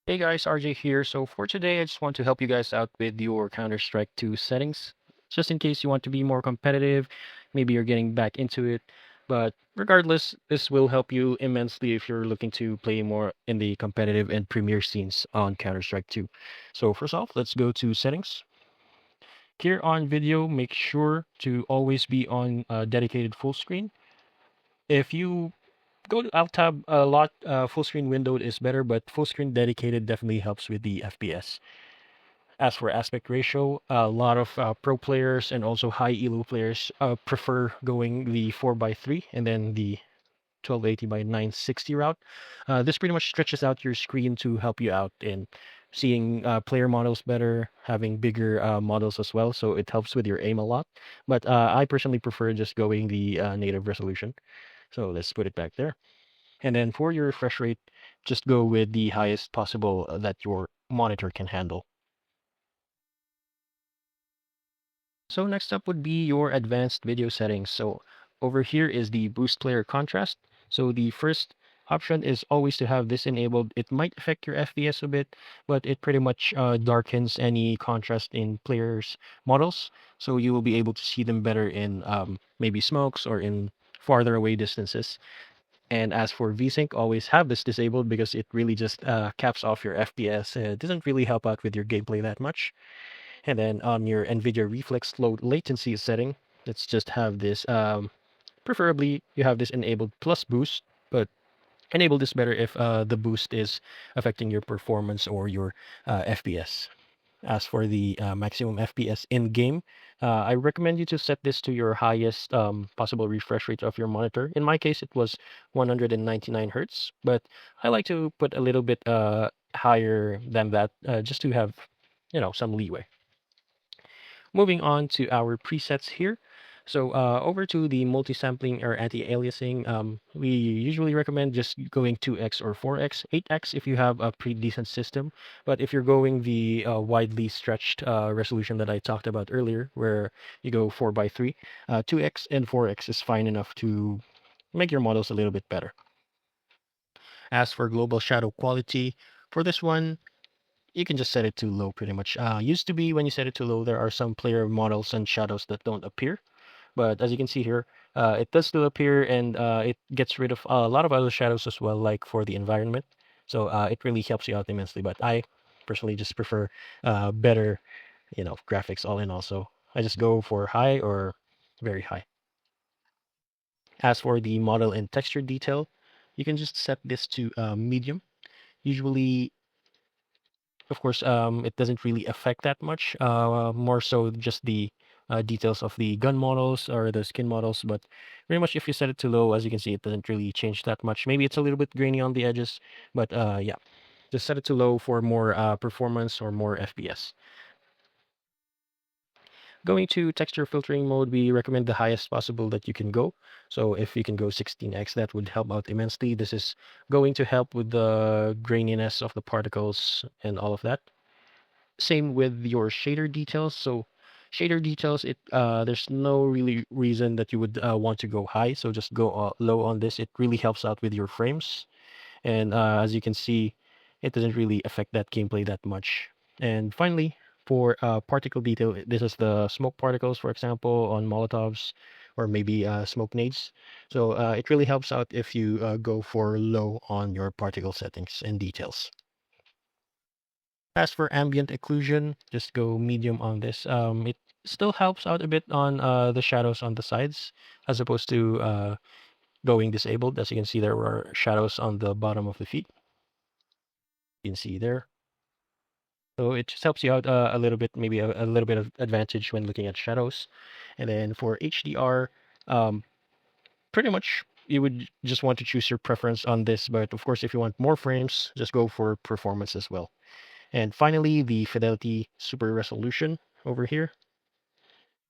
Hey guys, RJ here. So for today, I just want to help you guys out with your Counter-Strike 2 settings. Just in case you want to be more competitive, maybe you're getting back into it. But regardless, this will help you immensely if you're looking to play more in the competitive and premier scenes on Counter-Strike 2. So first off, let's go to settings. Here on video, make sure to always be on dedicated full screen. If you go to alt tab a lot, full screen windowed is better, but full screen dedicated definitely helps with the FPS. As for aspect ratio, a lot of pro players and also high elo players prefer going the 4:3 and then the 1280 by 960 route. This pretty much stretches out your screen to help you out in seeing player models better, having bigger models as well. So it helps with your aim a lot. But I personally prefer just going the native resolution. So let's put it back there. And then for your refresh rate, just go with the highest possible that your monitor can handle. So next up would be your advanced video settings. So over here is the boost player contrast. So the first option is always to have this enabled. It might affect your FPS a bit, but it pretty much darkens any contrast in players' models. So you will be able to see them better in maybe smokes or in farther away distances. And as for VSync, always have this disabled because it really just caps off your FPS. It doesn't really help out with your gameplay that much. And then on your NVIDIA Reflex Low Latency setting, let's just have this, preferably you have this enabled plus boost, but enable this better if the boost is affecting your performance or your FPS. As for the maximum FPS in game, I recommend you to set this to your highest possible refresh rate of your monitor. In my case, it was 199 hertz, but I like to put a little bit higher than that just to have, some leeway. Moving on to our presets here. So over to the multi-sampling or anti-aliasing, we usually recommend just going 2x or 4x, 8x if you have a pretty decent system. But if you're going the widely stretched resolution that I talked about earlier, where you go 4:3, 2x and 4x is fine enough to make your models a little bit better. As for global shadow quality, for this one, you can just set it to low pretty much. Used to be when you set it to low, there are some player models and shadows that don't appear. But as you can see here, it does still appear and it gets rid of a lot of other shadows as well, like for the environment. So it really helps you out immensely. But I personally just prefer better, graphics all in all. So I just go for high or very high. As for the model and texture detail, you can just set this to medium. Usually of course, it doesn't really affect that much. More so just the details of the gun models or the skin models. But pretty much if you set it to low, as you can see, it doesn't really change that much. Maybe it's a little bit grainy on the edges, but yeah, just set it to low for more performance or more FPS. Going to texture filtering mode, we recommend the highest possible that you can go. So if you can go 16x, that would help out immensely. This is going to help with the graininess of the particles and all of that. Same with your shader details. So shader details, it there's no really reason that you would want to go high. So just go low on this. It really helps out with your frames. And as you can see, it doesn't really affect that gameplay that much. And finally, for particle detail, this is the smoke particles, for example, on Molotovs or maybe smoke nades. So it really helps out if you go for low on your particle settings and details. As for ambient occlusion, just go medium on this. It still helps out a bit on the shadows on the sides, as opposed to going disabled. As you can see, there were shadows on the bottom of the feet. You can see there. So it just helps you out a little bit, maybe a little bit of advantage when looking at shadows. And then for HDR, um, pretty much you would just want to choose your preference on this. But of course, if you want more frames, just go for performance as well. And finally, the fidelity super resolution over here.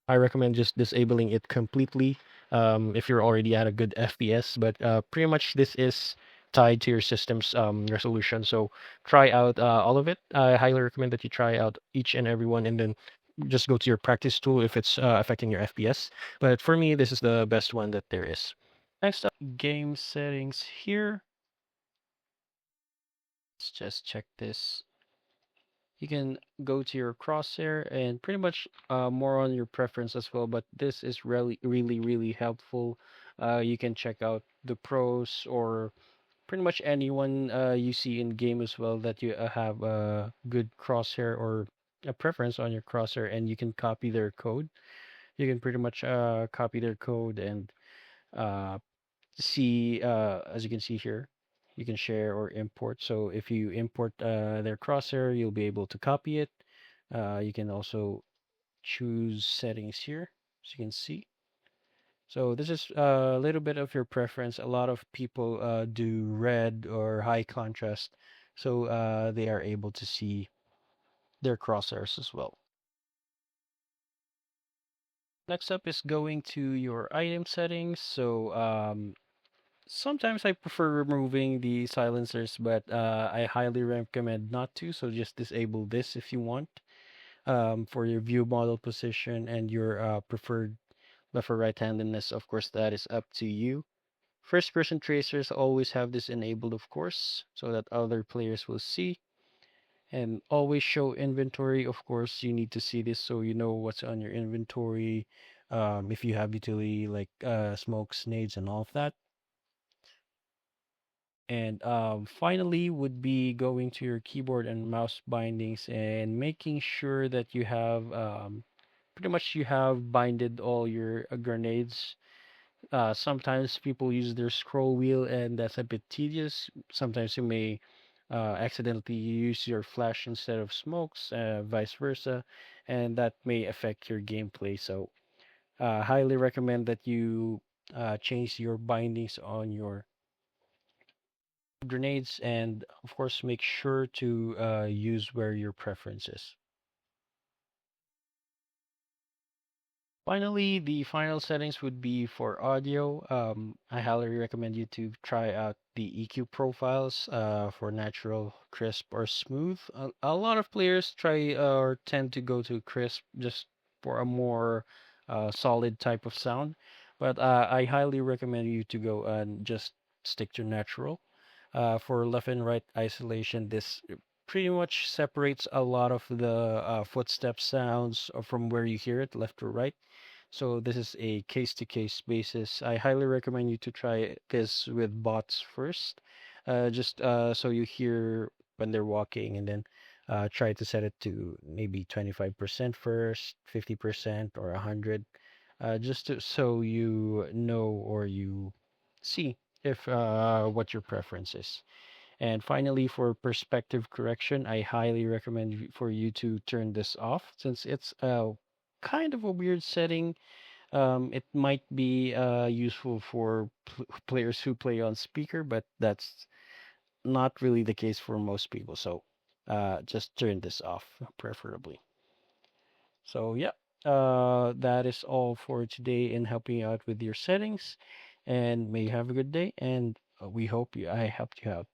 I recommend just disabling it completely if you're already at a good FPS. But pretty much this is tied to your system's resolution. So try out all of it. I highly recommend that you try out each and every one and then just go to your practice tool if it's affecting your FPS. But for me, this is the best one that there is. Next up, game settings here. just check this. You can go to your crosshair and pretty much more on your preference as well, but this is really helpful. You can check out the pros or pretty much anyone you see in game as well that you have a good crosshair or a preference on your crosshair, and you can copy their code. You can pretty much copy their code and uh, see, as you can see here, you can share or import. So if you import their crosshair, you'll be able to copy it. You can also choose settings here, as you can see. So this is a little bit of your preference. A lot of people do red or high contrast, so they are able to see their crosshairs as well. Next up is going to your item settings. So sometimes I prefer removing the silencers, but I highly recommend not to. So just disable this if you want for your view model position and your preferred left or right handedness. Of course, that is up to you. First person tracers always have this enabled, of course, so that other players will see. And always show inventory. Of course, you need to see this so you know what's on your inventory. If you have utility like smokes, nades, and all of that. And finally, would be going to your keyboard and mouse bindings and making sure that you have pretty much you have binded all your grenades. Sometimes people use their scroll wheel, and that's a bit tedious. Sometimes you may accidentally use your flash instead of smokes, vice versa, and that may affect your gameplay. So, highly recommend that you change your bindings on your grenades, and of course, make sure to use where your preference is. Finally, the final settings would be for audio. I highly recommend you to try out the EQ profiles for natural, crisp, or smooth. A lot of players try or tend to go to crisp just for a more solid type of sound, but I highly recommend you to go and just stick to natural. For left and right isolation, this pretty much separates a lot of the footstep sounds from where you hear it, left or right. So this is a case-to-case basis. I highly recommend you to try this with bots first, just so you hear when they're walking, and then try to set it to maybe 25% first, 50%, or 100, just so you know or you see if what your preference is. And finally, for perspective correction, I highly recommend for you to turn this off since it's a kind of a weird setting. It might be useful for players who play on speaker, but that's not really the case for most people. So just turn this off, preferably. So yeah, that is all for today in helping you out with your settings. And may you have a good day. And we hope I helped you out.